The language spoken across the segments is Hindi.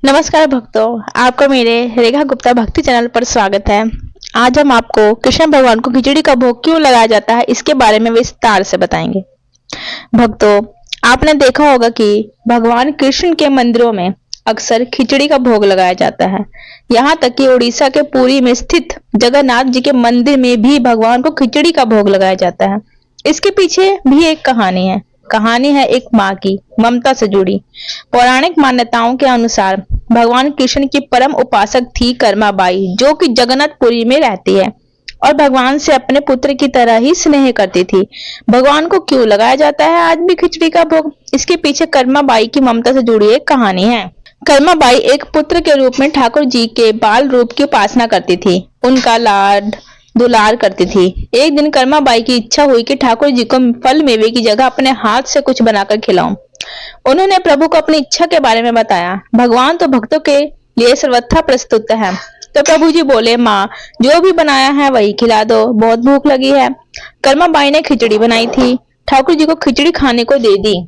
नमस्कार भक्तों, आपका मेरे रेखा गुप्ता भक्ति चैनल पर स्वागत है। आज हम आपको कृष्ण भगवान को खिचड़ी का भोग क्यों लगाया जाता है इसके बारे में विस्तार से बताएंगे। भक्तों, आपने देखा होगा कि भगवान कृष्ण के मंदिरों में अक्सर खिचड़ी का भोग लगाया जाता है। यहाँ तक कि उड़ीसा के पुरी में स्थित जगन्नाथ जी के मंदिर में भी भगवान को खिचड़ी का भोग लगाया जाता है। इसके पीछे भी एक कहानी है एक माँ की ममता से जुड़ी। पौराणिक मान्यताओं के अनुसार भगवान कृष्ण की परम उपासक थी कर्माबाई, जो कि जगन्नाथपुरी में रहती है और भगवान से अपने पुत्र की तरह ही स्नेह करती थी। भगवान को क्यों लगाया जाता है आज भी खिचड़ी का भोग? इसके पीछे कर्माबाई की ममता से जुड़ी एक कहानी है। कर्माबाई एक पुत्र के रूप में ठाकुर जी के बाल रूप की उपासना करती थी, उनका लाड दुलार करती थी। एक दिन कर्माबाई की इच्छा हुई कि ठाकुर जी को फल मेवे की जगह अपने हाथ से कुछ बनाकर खिलाऊं। उन्होंने प्रभु को अपनी इच्छा के बारे में बताया। भगवान तो भक्तों के लिए सर्वथा प्रस्तुत है। तो प्रभु जी बोले, माँ जो भी बनाया है वही खिला दो, बहुत भूख लगी है। कर्माबाई ने खिचड़ी बनाई थी, ठाकुर जी को खिचड़ी खाने को दे दी।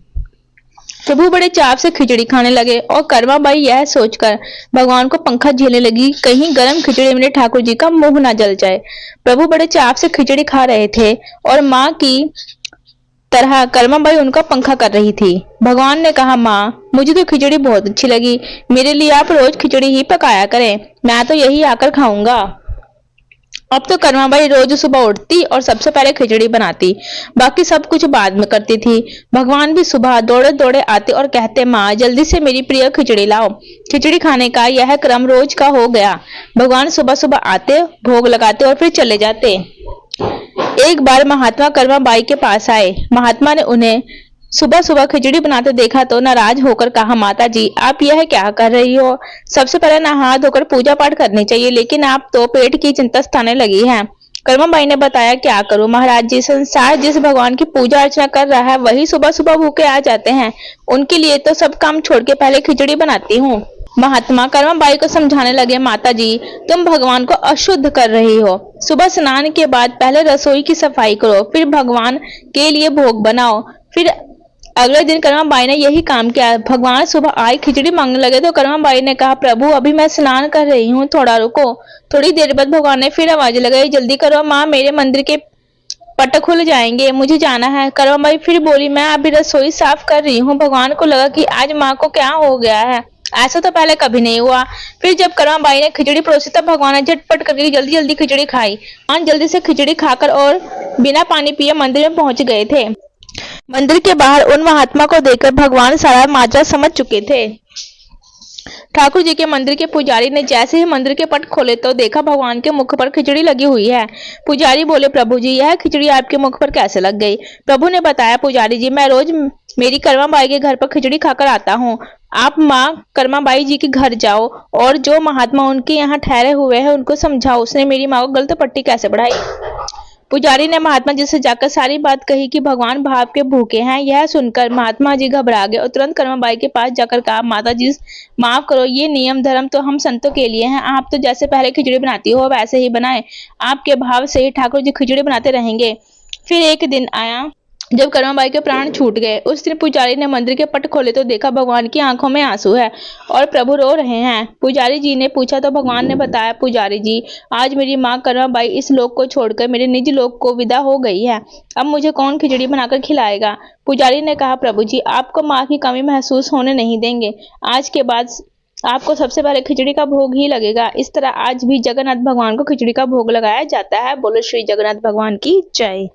प्रभु बड़े चाव से खिचड़ी खाने लगे और कर्माबाई यह सोचकर भगवान को पंखा झेलने लगी, कहीं गरम खिचड़ी मेरे ठाकुर जी का मुंह ना जल जाए। प्रभु बड़े चाव से खिचड़ी खा रहे थे और माँ की तरह कर्माबाई उनका पंखा कर रही थी। भगवान ने कहा, माँ मुझे तो खिचड़ी बहुत अच्छी लगी, मेरे लिए आप रोज खिचड़ी ही पकाया करें, मैं तो यही आकर खाऊंगा। अब तो कर्माबाई रोज सुबह उठती और सबसे पहले खिचड़ी बनाती, बाकी सब कुछ बाद में करती थी। भगवान भी सुबह दौड़े दौड़े आते और कहते, माँ जल्दी से मेरी प्रिय खिचड़ी लाओ। खिचड़ी खाने का यह क्रम रोज का हो गया। भगवान सुबह सुबह आते, भोग लगाते और फिर चले जाते। एक बार महात्मा कर्माबाई के पास आए। महात्मा ने उन्हें सुबह सुबह खिचड़ी बनाते देखा तो नाराज होकर कहा, माता जी आप यह क्या कर रही हो? सबसे पहले नहा धोकर पूजा पाठ करनी चाहिए, लेकिन आप तो पेट की चिंता सताने लगी हैं। कर्माबाई ने बताया, क्या करूं महाराज जी, संसार जिस भगवान की पूजा अर्चना कर रहा है वही सुबह सुबह भूखे आ जाते हैं, उनके लिए तो सब काम छोड़ के पहले खिचड़ी बनाती हूँ। महात्मा कर्माबाई को समझाने लगे, माता जी तुम भगवान को अशुद्ध कर रही हो। सुबह स्नान के बाद पहले रसोई की सफाई करो, फिर भगवान के लिए भोग बनाओ। फिर अगले दिन कर्माबाई ने यही काम किया। भगवान सुबह आए, खिचड़ी मांगने लगे तो कर्माबाई ने कहा, प्रभु अभी मैं स्नान कर रही हूँ, थोड़ा रुको। थोड़ी देर बाद भगवान ने फिर आवाज लगाई, जल्दी करो माँ, मेरे मंदिर के पट खुल जाएंगे, मुझे जाना है। कर्माबाई फिर बोली, मैं अभी रसोई साफ कर रही हूँ। भगवान को लगा कि आज माँ को क्या हो गया है, ऐसा तो पहले कभी नहीं हुआ। फिर जब कर्माबाई ने खिचड़ी परोसी तब भगवान ने झटपट करके जल्दी जल्दी खिचड़ी खाई। भगवान जल्दी से खिचड़ी खाकर और बिना पानी पिए मंदिर में पहुंच गए थे। मंदिर के बाहर उन महात्मा को देखकर भगवान सारा माजरा समझ चुके थे। ठाकुर जी के मंदिर के पुजारी ने जैसे ही मंदिर के पट खोले तो देखा भगवान के मुख पर खिचड़ी लगी हुई है। पुजारी बोले, प्रभु जी यह खिचड़ी आपके मुख पर कैसे लग गई? प्रभु ने बताया, पुजारी जी मैं रोज मेरी कर्माबाई के घर पर खिचड़ी खाकर आता हूँ। आप माँ कर्माबाई जी के घर जाओ और जो महात्मा उनके यहाँ ठहरे हुए हैं उनको समझाओ, उसने मेरी माँ को गलत पट्टी कैसे बढ़ाई। पुजारी ने महात्मा जी से जाकर सारी बात कही कि भगवान भाव के भूखे हैं। यह सुनकर महात्मा जी घबरा गए और तुरंत कर्माबाई के पास जाकर कहा, माता जी माफ करो, ये नियम धर्म तो हम संतों के लिए हैं, आप तो जैसे पहले खिचड़ी बनाती हो वैसे ही बनाए, आपके भाव से ही ठाकुर जी खिचड़ी बनाते रहेंगे। फिर एक दिन आया जब कर्माबाई के प्राण छूट गए। उस दिन पुजारी ने मंदिर के पट खोले तो देखा भगवान की आंखों में आंसू है और प्रभु रो रहे हैं। पुजारी जी ने पूछा तो भगवान ने बताया, पुजारी जी आज मेरी माँ कर्माबाई इस लोक को छोड़कर मेरे निज लोक को विदा हो गई है, अब मुझे कौन खिचड़ी बनाकर खिलाएगा? पुजारी ने कहा, प्रभु जी आपको माँ की कमी महसूस होने नहीं देंगे, आज के बाद आपको सबसे पहले खिचड़ी का भोग ही लगेगा। इस तरह आज भी जगन्नाथ भगवान को खिचड़ी का भोग लगाया जाता है। बोलो श्री जगन्नाथ भगवान की जय।